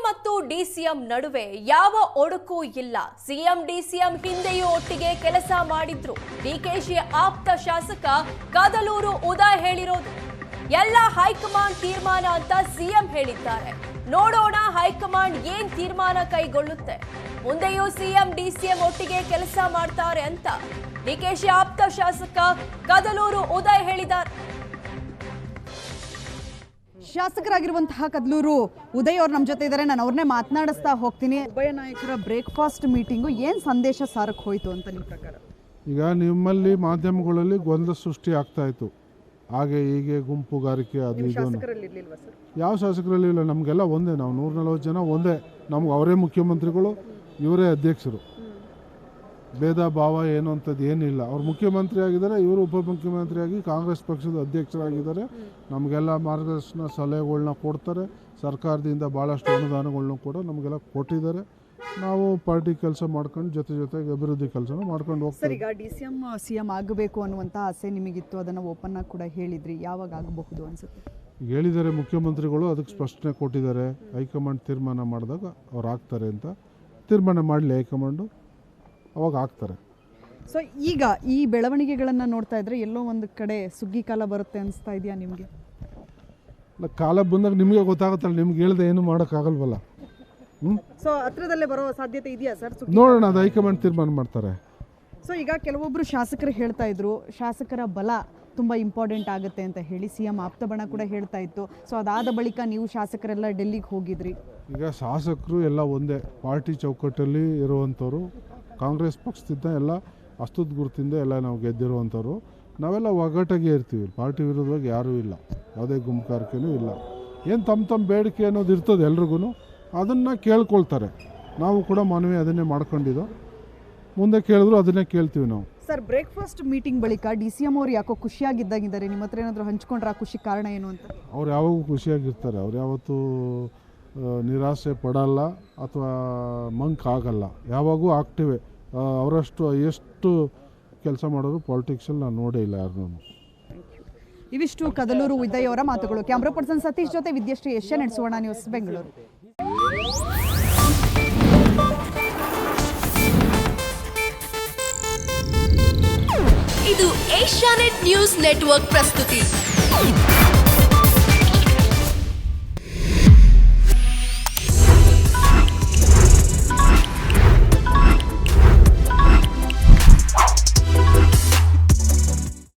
ಮತ್ತು ಡಿಸಿಎಂ ನಡುವೆ ಯಾವ ಒಡಕು ಇಲ್ಲ. ಸಿಎಂ ಡಿಸಿಎಂ ಹಿಂದೆಯೂ ಒಟ್ಟಿಗೆ ಕೆಲಸ ಮಾಡಿದ್ರು. ಡಿಕೆಶಿ ಆಪ್ತ ಶಾಸಕ ಕದಲೂರು ಉದಯ್ ಹೇಳಿರೋದು ಎಲ್ಲ ಹೈಕಮಾಂಡ್ ತೀರ್ಮಾನ ಅಂತ ಸಿಎಂ ಹೇಳಿದ್ದಾರೆ. ನೋಡೋಣ ಹೈಕಮಾಂಡ್ ಏನ್ ತೀರ್ಮಾನ ಕೈಗೊಳ್ಳುತ್ತೆ. ಮುಂದೆಯೂ ಸಿಎಂ ಡಿಸಿಎಂ ಒಟ್ಟಿಗೆ ಕೆಲಸ ಮಾಡ್ತಾರೆ ಅಂತ ಡಿಕೆಶಿ ಆಪ್ತ ಶಾಸಕ ಕದಲೂರು ಉದಯ್ ಹೇಳಿದ್ದಾರೆ. ಶಾಸಕರಾಗಿರುವಂತಹ ಕದಲೂರು ಉದಯ್ ಅವರು ನಮ್ಮ ಜೊತೆ ಇದ್ದಾರೆ. ನಾನು ಅವ್ರನ್ನೇ ಮಾತನಾಡಿಸ್ತಾ ಹೋಗ್ತೀನಿ. ಉಭಯ ನಾಯಕರ ಬ್ರೇಕ್ಫಾಸ್ಟ್ ಮೀಟಿಂಗು ಏನು ಸಂದೇಶ ಸಾರಕ್ಕೆ ಹೋಯಿತು ಅಂತ ನಿಮ್ಮ ಪ್ರಕಾರ? ಈಗ ನಿಮ್ಮಲ್ಲಿ ಮಾಧ್ಯಮಗಳಲ್ಲಿ ಗೊಂದಲ ಸೃಷ್ಟಿ ಆಗ್ತಾ ಇತ್ತು. ಹಾಗೆ ಹೀಗೆ ಗುಂಪುಗಾರಿಕೆ ಅದು ಇದು. ಯಾವ ಶಾಸಕರಲ್ಲಿ ಇಲ್ಲ, ನಮಗೆಲ್ಲ ಒಂದೇ. ನಾವು 140 ಜನ ಒಂದೇ. ನಮ್ಗೆ ಅವರೇ ಮುಖ್ಯಮಂತ್ರಿಗಳು, ಇವರೇ ಅಧ್ಯಕ್ಷರು. ಭೇದ ಭಾವ ಏನು ಅಂಥದ್ದು ಏನಿಲ್ಲ. ಅವ್ರು ಮುಖ್ಯಮಂತ್ರಿ ಆಗಿದ್ದಾರೆ, ಇವರು ಉಪಮುಖ್ಯಮಂತ್ರಿಯಾಗಿ ಕಾಂಗ್ರೆಸ್ ಪಕ್ಷದ ಅಧ್ಯಕ್ಷರಾಗಿದ್ದಾರೆ. ನಮಗೆಲ್ಲ ಮಾರ್ಗದರ್ಶನ ಸಲಹೆಗಳನ್ನ ಕೊಡ್ತಾರೆ. ಸರ್ಕಾರದಿಂದ ಭಾಳಷ್ಟು ಅನುದಾನಗಳನ್ನ ಕೂಡ ನಮಗೆಲ್ಲ ಕೊಟ್ಟಿದ್ದಾರೆ. ನಾವು ಪಾರ್ಟಿ ಕೆಲಸ ಮಾಡ್ಕೊಂಡು ಜೊತೆಗೆ ಅಭಿವೃದ್ಧಿ ಕೆಲಸನ ಮಾಡ್ಕೊಂಡು ಹೋಗ್ತೀವಿ. ಈಗ ಡಿಸಿಎಂ ಸಿಎಂ ಆಗಬೇಕು ಅನ್ನುವಂಥ ಆಸೆ ನಿಮಗಿತ್ತು, ಅದನ್ನು ಓಪನ್ ಆಗಿ ಕೂಡ ಹೇಳಿದ್ರಿ. ಯಾವಾಗ ಆಗಬಹುದು ಅನ್ಸುತ್ತೆ? ಹೇಳಿದ್ದಾರೆ ಮುಖ್ಯಮಂತ್ರಿಗಳು, ಅದಕ್ಕೆ ಸ್ಪಷ್ಟನೆ ಕೊಟ್ಟಿದ್ದಾರೆ. ಹೈಕಮಾಂಡ್ ತೀರ್ಮಾನ ಮಾಡಿದಾಗ ಅವ್ರು ಆಗ್ತಾರೆ ಅಂತ. ತೀರ್ಮಾನ ಮಾಡಲಿ ಹೈಕಮಾಂಡು, ಅವಾಗ ಆಗ್ತಾರೆ. ಸೊ ಈಗ ಈ ಬೆಳವಣಿಗೆಗಳನ್ನು ನೋಡ್ತಾ ಇದ್ರೆ ಎಲ್ಲೋ ಒಂದು ಕಡೆ ಸುಗ್ಗಿ ಕಾಲ ಬರುತ್ತೆ ಅನಿಸ್ತಾ ಇದೆಯಾ ನಿಮಗೆ? ಕಾಲ ಬಂದಾಗ ನಿಮಗೆ ಗೊತ್ತಾಗುತ್ತಲ್ಲ, ನಿಮ್ಗೆ ಹೇಳ್ದೆ ಏನು ಮಾಡೋಕ್ಕಾಗಲ್ವಲ್ಲ. ಸೊ ಹತ್ರದಲ್ಲೇ ಬರೋ ಸಾಧ್ಯತೆ ಇದೆಯಾ ಸರ್? ನೋಡೋಣ, ಅದು ಹೈಕಮಾಂಡ್ ತೀರ್ಮಾನ ಮಾಡ್ತಾರೆ. ಸೊ ಈಗ ಕೆಲವೊಬ್ಬರು ಶಾಸಕರು ಹೇಳ್ತಾ ಇದ್ರು, ಶಾಸಕರ ಬಲ ತುಂಬ ಇಂಪಾರ್ಟೆಂಟ್ ಆಗುತ್ತೆ ಅಂತ ಹೇಳಿ. ಸಿಎಂ ಆಪ್ತ ಬಣ ಕೂಡ ಹೇಳ್ತಾ ಇತ್ತು. ಸೊ ಅದಾದ ಬಳಿಕ ನೀವು ಶಾಸಕರೆಲ್ಲ ಡೆಲ್ಲಿಗೆ ಹೋಗಿದ್ರಿ. ಈಗ ಶಾಸಕರು ಎಲ್ಲ ಒಂದೇ ಪಾರ್ಟಿ ಚೌಕಟ್ಟಲ್ಲಿ ಇರುವಂಥವ್ರು. ಕಾಂಗ್ರೆಸ್ ಪಕ್ಷದಿಂದ ಎಲ್ಲ ಅಸ್ತುತ್ ಗುರುತಿಂದ ಎಲ್ಲ ನಾವು ಗೆದ್ದಿರುವಂಥವ್ರು. ನಾವೆಲ್ಲ ಒಗ್ಗಟ್ಟಾಗೆ ಇರ್ತೀವಿ. ಪಾರ್ಟಿ ವಿರೋಧವಾಗಿ ಯಾರೂ ಇಲ್ಲ, ಯಾವುದೇ ಗುಂಪುಗಾರಿಕೆನೂ ಇಲ್ಲ. ಏನು ತಮ್ಮ ಬೇಡಿಕೆ ಅನ್ನೋದು ಇರ್ತದೆ ಎಲ್ರಿಗೂ, ಅದನ್ನು ಕೇಳ್ಕೊಳ್ತಾರೆ. ನಾವು ಕೂಡ ಮನವಿ ಅದನ್ನೇ ಮಾಡ್ಕೊಂಡಿದ್ದು. ಮುಂದೆ ಕೇಳಿದ್ರು ಅದನ್ನೇ ಕೇಳ್ತೀವಿ ನಾವು. ಸರ್, ಬ್ರೇಕ್ಫಾಸ್ಟ್ ಮೀಟಿಂಗ್ ಬಳಿಕ ಡಿ.ಸಿ.ಎಂ ಅವರು ಯಾಕೋ ಖುಷಿಯಾಗಿದ್ದಾಗಿದ್ದಾರೆ. ನಿಮ್ಮ ಹತ್ರ ಏನಾದರೂ ಹಂಚ್ಕೊಂಡ್ರೆ ಆ ಖುಷಿ ಕಾರಣ ಏನು ಅಂತ? ಅವ್ರು ಯಾವಾಗೂ ಖುಷಿಯಾಗಿರ್ತಾರೆ. ಅವ್ರು ಯಾವತ್ತೂ ನಿರಾಸೆ ಪಡಲ್ಲ ಅಥವಾ ಮಂಕ್ ಆಗಲ್ಲ. ಯಾವಾಗೂ ಆಕ್ಟಿವೇ. ಅವರಷ್ಟು ಎಷ್ಟು ಕೆಲಸ ಮಾಡೋರು ಪಾಲಿಟಿಕ್ಸಲ್ಲಿ ನಾನು ನೋಡೇ ಇಲ್ಲ ಯಾರನ್ನೂ. ಇವಿಷ್ಟು ಕದಲೂರು ಉದಯ್ ಅವರ ಮಾತುಗಳು. ಕ್ಯಾಮ್ರಾ ಪರ್ಸನ್ ಸತೀಶ್ ಜೊತೆ ವಿದ್ಯಾಶ್ರೀ, ಏಷ್ಯಾನೆಟ್ ಸುವರ್ಣ ನ್ಯೂಸ್, ಬೆಂಗಳೂರು. ಇದು ಏಷ್ಯಾನೆಟ್ ನ್ಯೂಸ್ ನೆಟ್ವರ್ಕ್ ಪ್ರಸ್ತುತಿ.